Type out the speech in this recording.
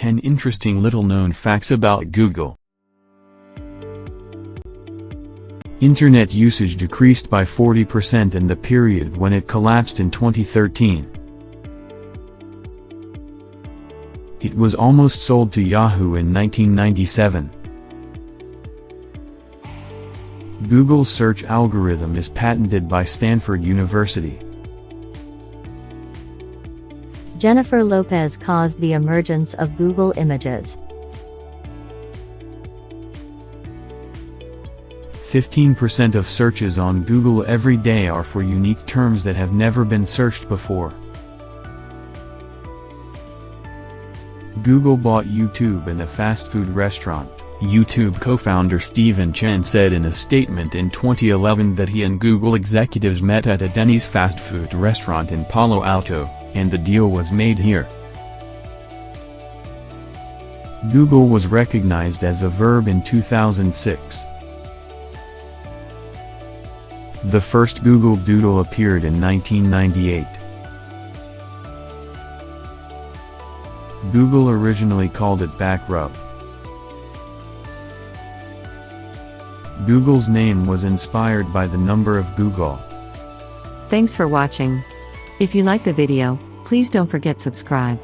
10 interesting little-known facts about Google. Internet usage decreased by 40% in the period when it collapsed in 2013. It was almost sold to Yahoo in 1997. Google's search algorithm is patented by Stanford University. Jennifer Lopez caused the emergence of Google Images. 15% of searches on Google every day are for unique terms that have never been searched before. Google bought YouTube and a fast food restaurant. YouTube co-founder Stephen Chen said in a statement in 2011 that he and Google executives met at a Denny's fast food restaurant in Palo Alto, and the deal was made here. Google was recognized as a verb in 2006. The first Google Doodle appeared in 1998. Google originally called it Backrub. Google's name was inspired by the number of Google. Thanks for watching. If you like the video, please don't forget subscribe.